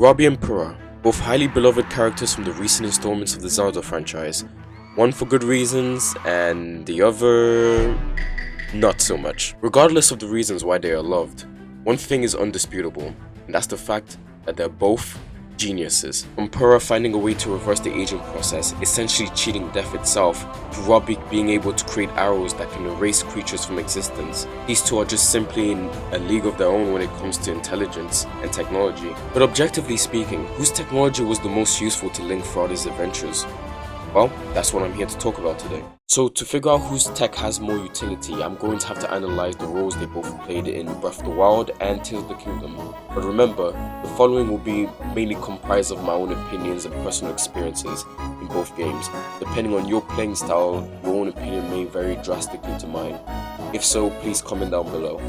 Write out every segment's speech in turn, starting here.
Robbie and Purah, both highly beloved characters from the recent installments of the Zelda franchise, one for good reasons and the other not so much. Regardless of the reasons why they are loved, one thing is undisputable, and that's the fact that they're both geniuses. From Purah finding a way to reverse the aging process, essentially cheating death itself, to Robbie being able to create arrows that can erase creatures from existence. These two are just simply in a league of their own when it comes to intelligence and technology. But objectively speaking, whose technology was the most useful to Link throughout his adventures? Well, that's what I'm here to talk about today. So to figure out whose tech has more utility, I'm going to have to analyze the roles they both played in Breath of the Wild and Tears of the Kingdom. But remember, the following will be mainly comprised of my own opinions and personal experiences in both games. Depending on your playing style, your own opinion may vary drastically to mine. If so, please comment down below.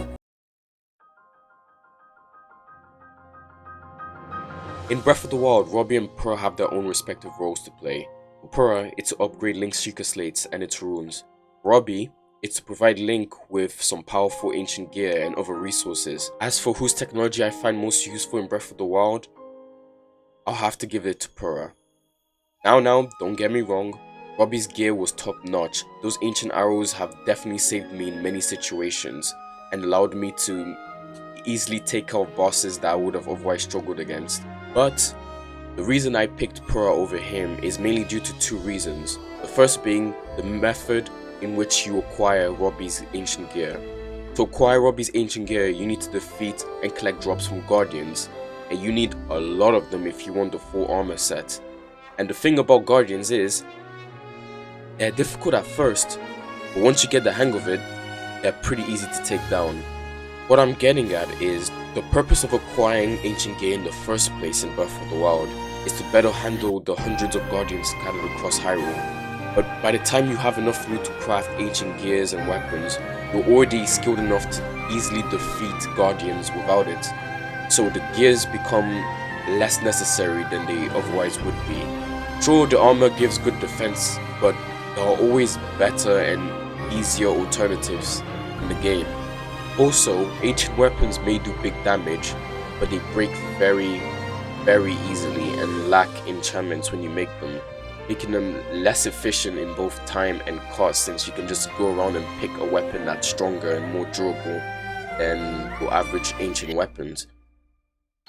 In Breath of the Wild, Robbie and Purah have their own respective roles to play. For Purah, it's to upgrade Link's Sheikah Slates and its runes. Robbie, it's to provide Link with some powerful ancient gear and other resources. As for whose technology I find most useful in Breath of the Wild, I'll have to give it to Purah. Now, don't get me wrong, Robbie's gear was top notch. Those ancient arrows have definitely saved me in many situations and allowed me to easily take out bosses that I would have otherwise struggled against. But the reason I picked Purah over him is mainly due to two reasons. The first being the method in which you acquire Robbie's ancient gear. To acquire Robbie's ancient gear, you need to defeat and collect drops from Guardians, and you need a lot of them if you want the full armor set. And the thing about Guardians is, they're difficult at first, but once you get the hang of it, they're pretty easy to take down. What I'm getting at is, the purpose of acquiring ancient gear in the first place in Breath of the Wild is to better handle the hundreds of Guardians scattered across Hyrule. But by the time you have enough loot to craft ancient gears and weapons, you're already skilled enough to easily defeat Guardians without it. So the gears become less necessary than they otherwise would be. Sure, the armor gives good defense, but there are always better and easier alternatives in the game. Also, ancient weapons may do big damage, but they break very easily and lack enchantments when you make them, making them less efficient in both time and cost, since you can just go around and pick a weapon that's stronger and more durable than your average ancient weapons.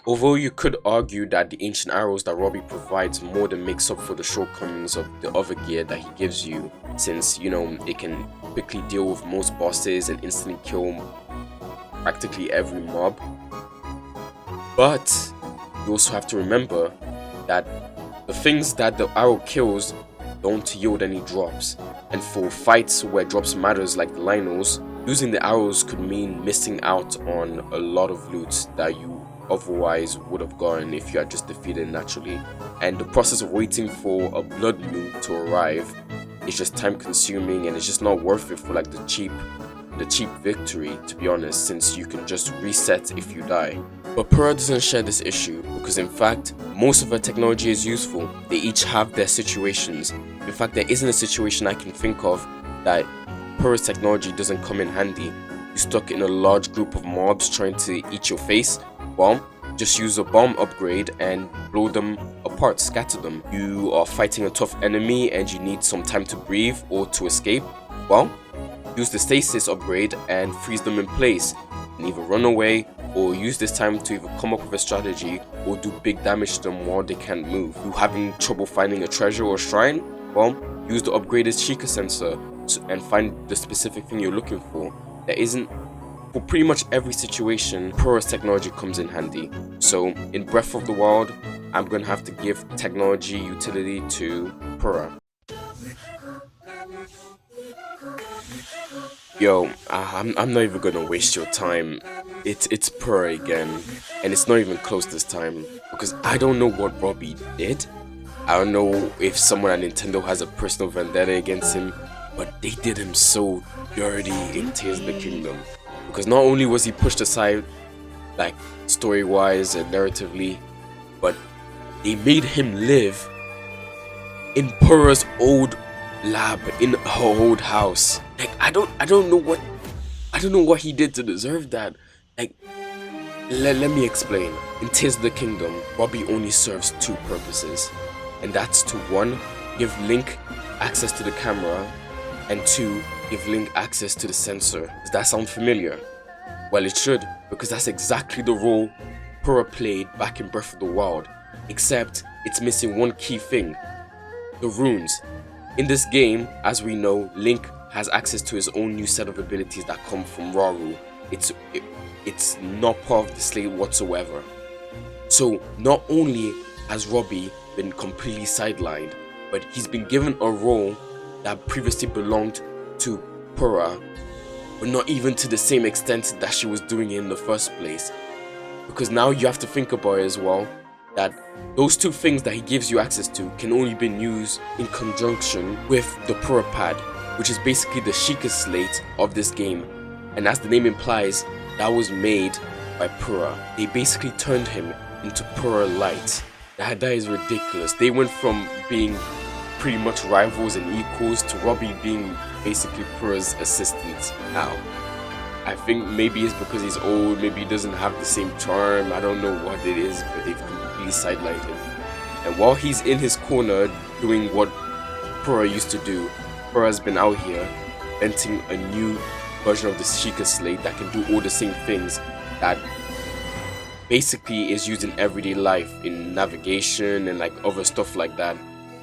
Although you could argue that the ancient arrows that Robbie provides more than makes up for the shortcomings of the other gear that he gives you, since, it can quickly deal with most bosses and instantly kill practically every mob. But you also have to remember that the things that the arrow kills don't yield any drops, and for fights where drops matters like the Lynels, using the arrows could mean missing out on a lot of loot that you otherwise would have gotten if you had just defeated naturally. And the process of waiting for a blood moon to arrive is just time consuming, and it's just not worth it for like the cheap victory, to be honest, since you can just reset if you die. But Purah doesn't share this issue, because in fact, most of her technology is useful. They each have their situations. In fact, there isn't a situation I can think of that Purah's technology doesn't come in handy. You're stuck in a large group of mobs trying to eat your face? Well, just use a bomb upgrade and blow them apart, scatter them. You are fighting a tough enemy and you need some time to breathe or to escape? Well, use the stasis upgrade and freeze them in place, and either run away or use this time to either come up with a strategy or do big damage to them while they can't move. You having trouble finding a treasure or shrine? Well, use the upgraded Sheikah sensor and find the specific thing you're looking for. For pretty much every situation, Purah's technology comes in handy. So in Breath of the Wild, I'm gonna have to give technology utility to Purah. Yo, I'm not even gonna waste your time. It's Purah again, and it's not even close this time, because I don't know what Robbie did. I don't know if someone at Nintendo has a personal vendetta against him, but they did him so dirty in Tears of the Kingdom. Because not only was he pushed aside, like story-wise and narratively, but they made him live in Purah's old lab, in her old house. Like, I don't know what he did to deserve that. Like, Let me explain. In Tears of the Kingdom, Robbie only serves two purposes, and that's to 1, give Link access to the camera, and 2, give Link access to the sensor. Does that sound familiar? Well, it should, because that's exactly the role Purah played back in Breath of the Wild, except it's missing one key thing: the runes. In this game, as we know, Link has access to his own new set of abilities that come from Hyrule. It's not part of the slate whatsoever. So not only has Robbie been completely sidelined, but he's been given a role that previously belonged to Purah, but not even to the same extent that she was doing it in the first place. Because now you have to think about it as well, that those two things that he gives you access to can only be used in conjunction with the Purah pad, which is basically the Sheikah slate of this game. And as the name implies, that was made by Purah. They basically turned him into Purah Light. That is ridiculous. They went from being pretty much rivals and equals to Robbie being basically Purah's assistant now. I think maybe it's because he's old, maybe he doesn't have the same charm, I don't know what it is, but they've completely sidelined him. And while he's in his corner doing what Purah used to do, Purah's been out here inventing a new version of the Sheikah slate that can do all the same things that basically is used in everyday life, in navigation and like other stuff like that.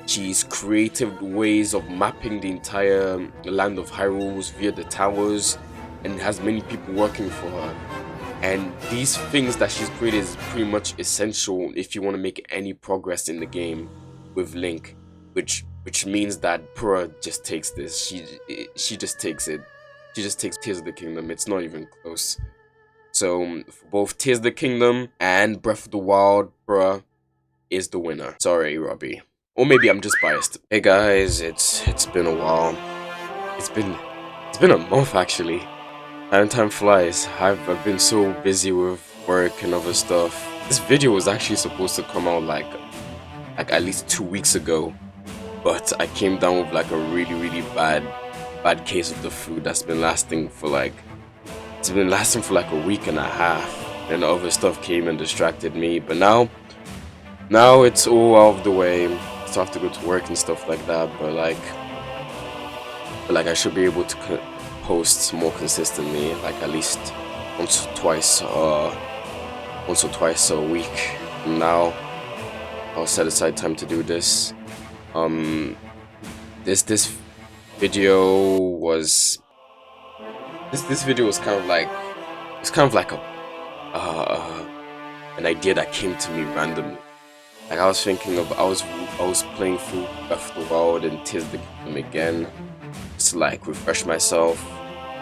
She's creative ways of mapping the entire land of Hyrule via the towers, and has many people working for her. And these things that she's created is pretty much essential if you want to make any progress in the game with Link, which means that Purah just takes this. She just takes it. She just takes Tears of the Kingdom. It's not even close. So for both Tears of the Kingdom and Breath of the Wild, Purah is the winner. Sorry, Robbie. Or maybe I'm just biased. Hey guys, it's been a while. It's been a month actually. And time flies. I've been so busy with work and other stuff. This video was actually supposed to come out like at least 2 weeks ago, but I came down with like a really bad case of the flu that's been lasting for like a week and a half, and other stuff came and distracted me. But now it's all out of the way, so I have to go to work and stuff like that. But I should be able to post more consistently, like at least once or twice a week. And now I'll set aside time to do this. This video was kind of like an idea that came to me randomly. Like I was playing through Breath of the Wild and Tears of the Kingdom again, just to like refresh myself,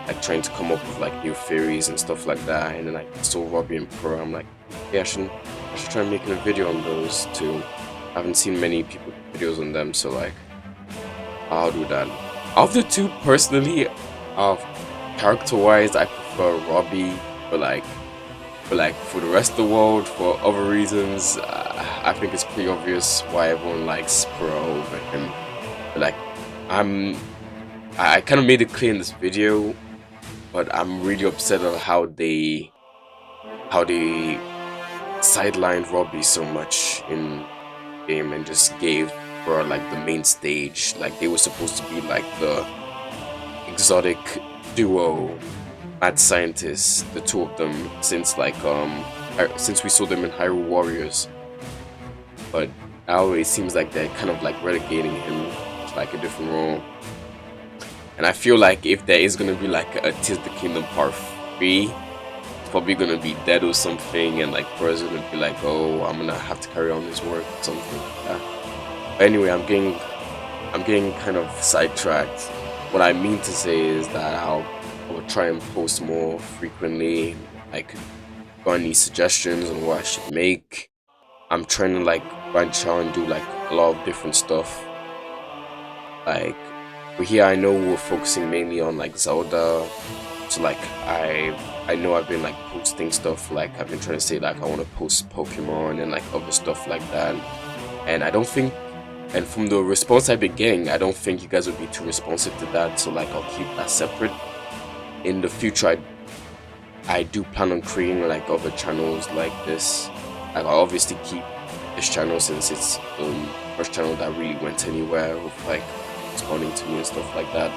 like trying to come up with like new theories and stuff like that. And then I saw Robbie and Purah. I'm like, yeah, I should try making a video on those too. I haven't seen many people do videos on them, so like I'll do that. Of the two, personally, character-wise, I prefer Robbie, but for the rest of the world, for other reasons, I think it's pretty obvious why everyone likes Purah over him. But like, I kind of made it clear in this video, but I'm really upset at how they sidelined Robbie so much in the game and just gave Purah like the main stage. Like they were supposed to be like the exotic duo, mad scientists, the two of them, since we saw them in Hyrule Warriors. But now it seems like they're kind of like relegating him to like a different role. And I feel like if there is gonna be like a Tears of the Kingdom Part 3, it's probably gonna be dead or something, and like Purah's gonna be like, oh, I'm gonna have to carry on his work or something like that. But anyway, I'm getting kind of sidetracked. What I mean to say is that I will try and post more frequently. Like, got any suggestions on what I should make? I'm trying to like branch out and do like a lot of different stuff. Like, but here I know we're focusing mainly on like Zelda. So like I know I've been like posting stuff, like I've been trying to say like I want to post Pokemon and like other stuff like that. And I don't think, and from the response I've been getting, I don't think you guys would be too responsive to that. So like I'll keep that separate. In the future, I do plan on creating like other channels like this. Like, I obviously keep this channel since it's first channel that really went anywhere with like responding to me and stuff like that.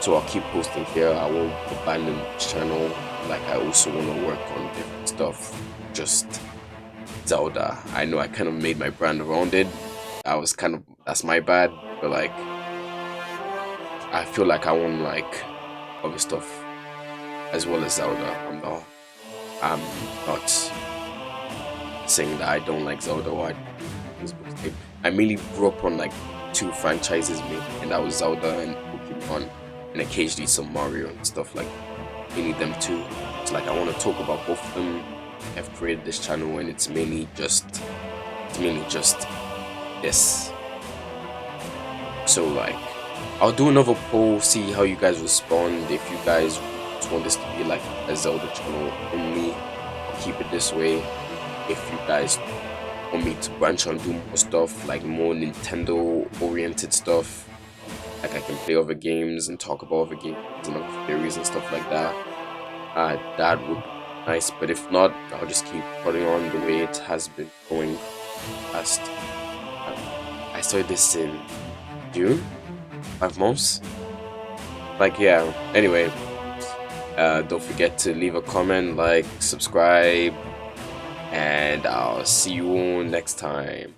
So I'll keep posting here. I won't abandon this channel. Like, I also want to work on different stuff. Just Zelda. I know I kind of made my brand around it. That's my bad. But like, I feel like I want like other stuff as well as Zelda. I'm not saying that I don't like Zelda or I mainly grew up on like two franchises, and that was Zelda and Pokemon, and occasionally some Mario and stuff like mainly them two. So like, I want to talk about both of them. I've created this channel and it's mainly just this. So like, I'll do another poll, see how you guys respond. If you guys want this to be like a Zelda channel only, I'll keep it this way. If you guys want me to branch out and do more stuff, like more Nintendo oriented stuff, like I can play other games and talk about other games and other theories and stuff like that, that would be nice. But if not, I'll just keep putting on the way it has been going past. I started this in June, 5 months. Like, yeah, anyway, don't forget to leave a comment, like, subscribe, and I'll see you all next time.